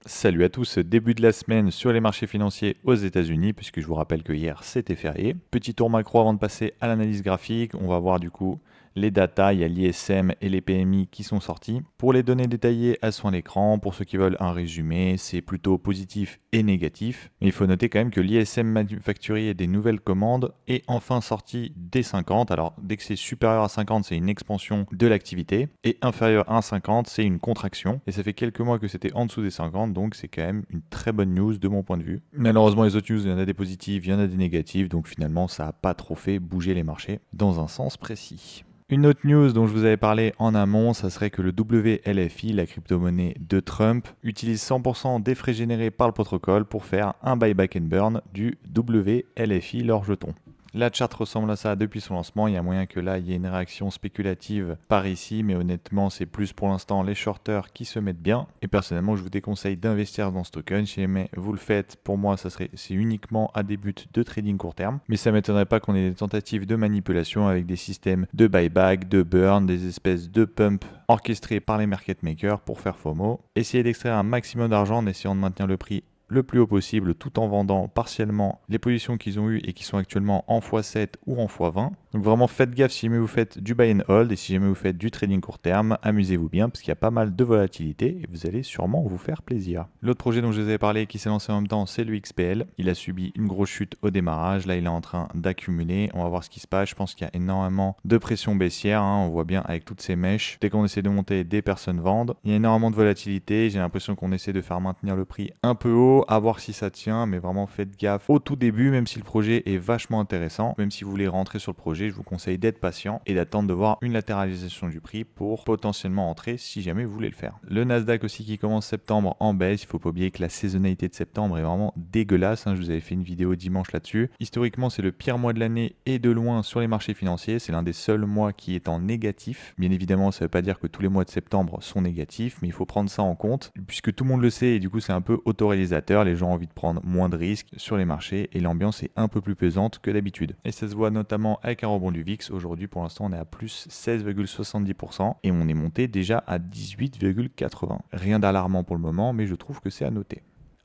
Salut à tous, début de la semaine sur les marchés financiers aux États-Unis, puisque je vous rappelle que hier c'était férié. Petit tour macro avant de passer à l'analyse graphique. On va voir du coup les datas, il y a l'ISM et les PMI qui sont sortis. Pour les données détaillées, elles sont à l'écran. Pour ceux qui veulent un résumé, c'est plutôt positif et négatif. Mais il faut noter quand même que l'ISM manufacturier des nouvelles commandes est enfin sorti des 50. Alors dès que c'est supérieur à 50, c'est une expansion de l'activité. Et inférieur à 50, c'est une contraction. Et ça fait quelques mois que c'était en dessous des 50, donc c'est quand même une très bonne news de mon point de vue. Malheureusement, les autres news, il y en a des positives, il y en a des négatives, donc finalement, ça n'a pas trop fait bouger les marchés dans un sens précis. Une autre news dont je vous avais parlé en amont, ça serait que le WLFI, la crypto-monnaie de Trump, utilise 100% des frais générés par le protocole pour faire un buyback and burn du WLFI, leur jeton. La charte ressemble à ça depuis son lancement. Il y a moyen que là, il y ait une réaction spéculative par ici, mais honnêtement, c'est plus pour l'instant les shorters qui se mettent bien. Et personnellement, je vous déconseille d'investir dans ce token. Si jamais vous le faites, pour moi, c'est uniquement à des buts de trading court terme. Mais ça m'étonnerait pas qu'on ait des tentatives de manipulation avec des systèmes de buyback, de burn, des espèces de pump orchestrés par les market makers pour faire FOMO. Essayez d'extraire un maximum d'argent en essayant de maintenir le prix le plus haut possible tout en vendant partiellement les positions qu'ils ont eues et qui sont actuellement en x7 ou en x20. Donc vraiment faites gaffe si jamais vous faites du buy and hold et si jamais vous faites du trading court terme, amusez-vous bien parce qu'il y a pas mal de volatilité et vous allez sûrement vous faire plaisir. L'autre projet dont je vous avais parlé qui s'est lancé en même temps, c'est le XPL. Il a subi une grosse chute au démarrage, là il est en train d'accumuler, on va voir ce qui se passe. Je pense qu'il y a énormément de pression baissière, on voit bien avec toutes ces mèches. Dès qu'on essaie de monter, des personnes vendent. Il y a énormément de volatilité, j'ai l'impression qu'on essaie de faire maintenir le prix un peu haut, à voir si ça tient, mais vraiment faites gaffe au tout début, même si le projet est vachement intéressant, même si vous voulez rentrer sur le projet, je vous conseille d'être patient et d'attendre de voir une latéralisation du prix pour potentiellement entrer si jamais vous voulez le faire. Le Nasdaq aussi qui commence septembre en baisse, il faut pas oublier que la saisonnalité de septembre est vraiment dégueulasse, je vous avais fait une vidéo dimanche là-dessus. Historiquement, c'est le pire mois de l'année et de loin sur les marchés financiers, c'est l'un des seuls mois qui est en négatif. Bien évidemment, ça ne veut pas dire que tous les mois de septembre sont négatifs, mais il faut prendre ça en compte, puisque tout le monde le sait et du coup c'est un peu autoréalisateur, les gens ont envie de prendre moins de risques sur les marchés et l'ambiance est un peu plus pesante que d'habitude. Et ça se voit notamment avec un rebond du VIX. Aujourd'hui, pour l'instant, on est à plus 16,70% et on est monté déjà à 18,80. Rien d'alarmant pour le moment, mais je trouve que c'est à noter.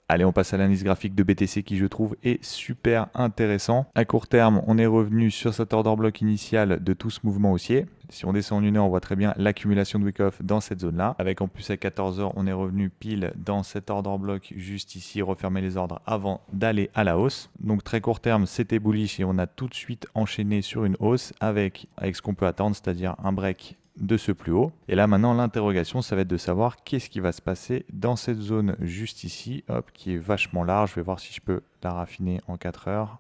Allez, on passe à l'analyse graphique de BTC qui, je trouve, est super intéressant. À court terme, on est revenu sur cet order block initial de tout ce mouvement haussier. Si on descend en une heure, on voit très bien l'accumulation de wick-off dans cette zone-là. Avec en plus à 14h, on est revenu pile dans cet order block juste ici, refermer les ordres avant d'aller à la hausse. Donc très court terme, c'était bullish et on a tout de suite enchaîné sur une hausse avec ce qu'on peut attendre, c'est-à-dire un break de ce plus haut. Et là maintenant l'interrogation ça va être de savoir qu'est-ce qui va se passer dans cette zone juste ici, hop, qui est vachement large. Je vais voir si je peux la raffiner en 4 heures.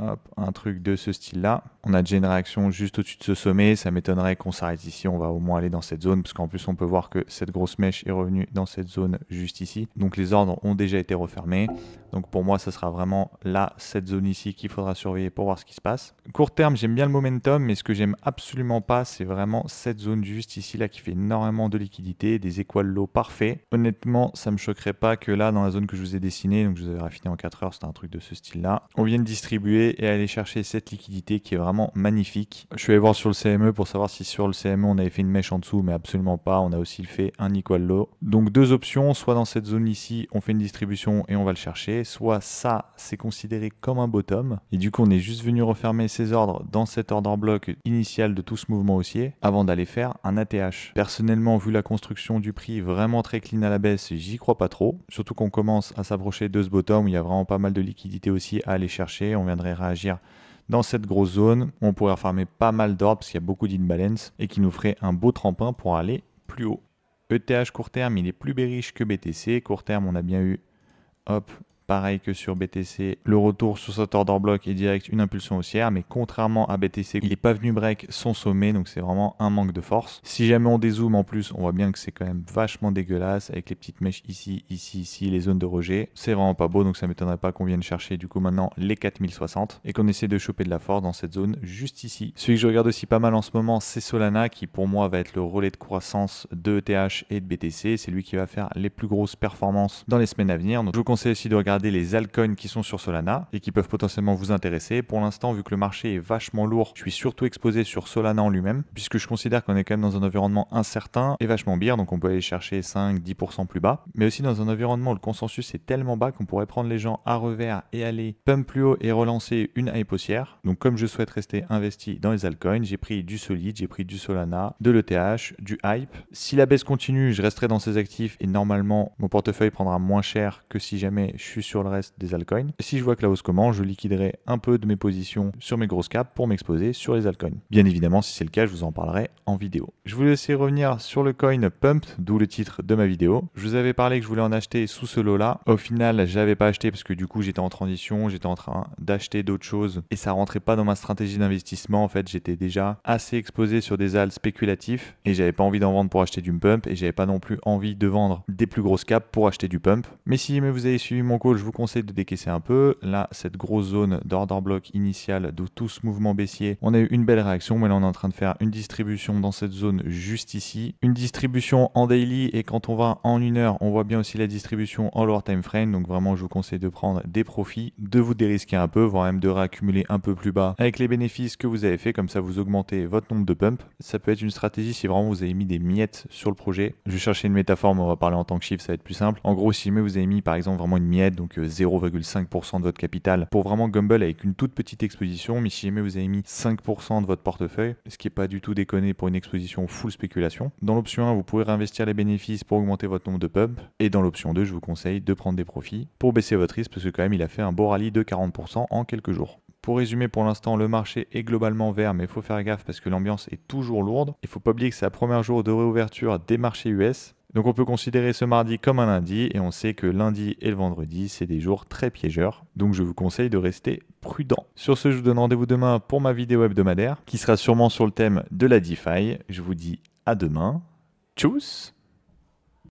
Hop, un truc de ce style-là. On a déjà une réaction juste au-dessus de ce sommet. Ça m'étonnerait qu'on s'arrête ici. On va au moins aller dans cette zone, parce qu'en plus, on peut voir que cette grosse mèche est revenue dans cette zone juste ici. Donc, les ordres ont déjà été refermés. Donc, pour moi, ça sera vraiment là, cette zone ici, qu'il faudra surveiller pour voir ce qui se passe. Court terme, j'aime bien le momentum, mais ce que j'aime absolument pas, c'est vraiment cette zone juste ici, là, qui fait énormément de liquidité, des équal low parfaits. Honnêtement, ça me choquerait pas que là, dans la zone que je vous ai dessinée, donc je vous avais raffiné en 4 heures, c'était un truc de ce style-là, on vienne distribuer et aller chercher cette liquidité qui est vraiment magnifique. Je suis allé voir sur le CME pour savoir si sur le CME on avait fait une mèche en dessous, mais absolument pas. On a aussi fait un equal low. Donc deux options, soit dans cette zone ici, on fait une distribution et on va le chercher, soit ça, c'est considéré comme un bottom. Et du coup, on est juste venu refermer ses ordres dans cet order block initial de tout ce mouvement haussier avant d'aller faire un ATH. Personnellement, vu la construction du prix vraiment très clean à la baisse, j'y crois pas trop. Surtout qu'on commence à s'approcher de ce bottom où il y a vraiment pas mal de liquidité aussi à aller chercher. On viendrait réagir dans cette grosse zone. On pourrait refermer pas mal d'ordres parce qu'il y a beaucoup d'imbalance et qui nous ferait un beau tremplin pour aller plus haut. ETH court terme, il est plus bearish que BTC. Court terme, on a bien eu, hop, pareil que sur BTC, le retour sur cet order block est direct une impulsion haussière, mais contrairement à BTC, il n'est pas venu break son sommet, donc c'est vraiment un manque de force. Si jamais on dézoome en plus, on voit bien que c'est quand même vachement dégueulasse, avec les petites mèches ici, ici, ici, les zones de rejet. C'est vraiment pas beau, donc ça m'étonnerait pas qu'on vienne chercher du coup maintenant les 4060 et qu'on essaie de choper de la force dans cette zone juste ici. Celui que je regarde aussi pas mal en ce moment, c'est Solana, qui pour moi va être le relais de croissance de ETH et de BTC. C'est lui qui va faire les plus grosses performances dans les semaines à venir. Donc je vous conseille aussi de regarder regarder les altcoins qui sont sur Solana et qui peuvent potentiellement vous intéresser. Pour l'instant, vu que le marché est vachement lourd, je suis surtout exposé sur Solana en lui-même, puisque je considère qu'on est quand même dans un environnement incertain et vachement bière, donc on peut aller chercher 5-10% plus bas, mais aussi dans un environnement où le consensus est tellement bas qu'on pourrait prendre les gens à revers et aller pump plus haut et relancer une hype haussière. Donc comme je souhaite rester investi dans les altcoins, j'ai pris du Solid, j'ai pris du Solana, de l'ETH, du hype. Si la baisse continue, je resterai dans ces actifs et normalement mon portefeuille prendra moins cher que si jamais je suis sur le reste des altcoins. Et si je vois que la hausse commence, je liquiderai un peu de mes positions sur mes grosses caps pour m'exposer sur les altcoins. Bien évidemment, si c'est le cas, je vous en parlerai en vidéo. Je voulais aussi revenir sur le coin Pump, d'où le titre de ma vidéo. Je vous avais parlé que je voulais en acheter sous ce lot-là. Au final, je n'avais pas acheté parce que du coup, j'étais en transition, j'étais en train d'acheter d'autres choses et ça rentrait pas dans ma stratégie d'investissement. En fait, j'étais déjà assez exposé sur des alts spéculatifs et j'avais pas envie d'en vendre pour acheter du pump et j'avais pas non plus envie de vendre des plus grosses caps pour acheter du pump. Mais si jamais vous avez suivi mon call, je vous conseille de décaisser un peu. Là, cette grosse zone d'order block initial de tout ce mouvement baissier, on a eu une belle réaction, mais là on est en train de faire une distribution dans cette zone juste ici. Une distribution en daily et quand on va en 1 heure, on voit bien aussi la distribution en lower time frame. Donc vraiment, je vous conseille de prendre des profits, de vous dérisquer un peu, voire même de réaccumuler un peu plus bas avec les bénéfices que vous avez fait. Comme ça, vous augmentez votre nombre de pumps. Ça peut être une stratégie si vraiment vous avez mis des miettes sur le projet. Je vais chercher une métaphore, mais on va parler en tant que chiffre, ça va être plus simple. En gros, si jamais vous avez mis par exemple vraiment une miette, donc 0,5% de votre capital pour vraiment gamble avec une toute petite exposition, mais si jamais vous avez mis 5% de votre portefeuille, ce qui n'est pas du tout déconné pour une exposition full spéculation. Dans l'option 1, vous pouvez réinvestir les bénéfices pour augmenter votre nombre de pumps. Et dans l'option 2, je vous conseille de prendre des profits pour baisser votre risque parce que quand même, il a fait un beau rallye de 40% en quelques jours. Pour résumer, pour l'instant, le marché est globalement vert, mais il faut faire gaffe parce que l'ambiance est toujours lourde. Il ne faut pas oublier que c'est le premier jour de réouverture des marchés US. Donc on peut considérer ce mardi comme un lundi et on sait que lundi et le vendredi, c'est des jours très piégeurs. Donc je vous conseille de rester prudent. Sur ce, je vous donne rendez-vous demain pour ma vidéo hebdomadaire qui sera sûrement sur le thème de la DeFi. Je vous dis à demain. Tchuss!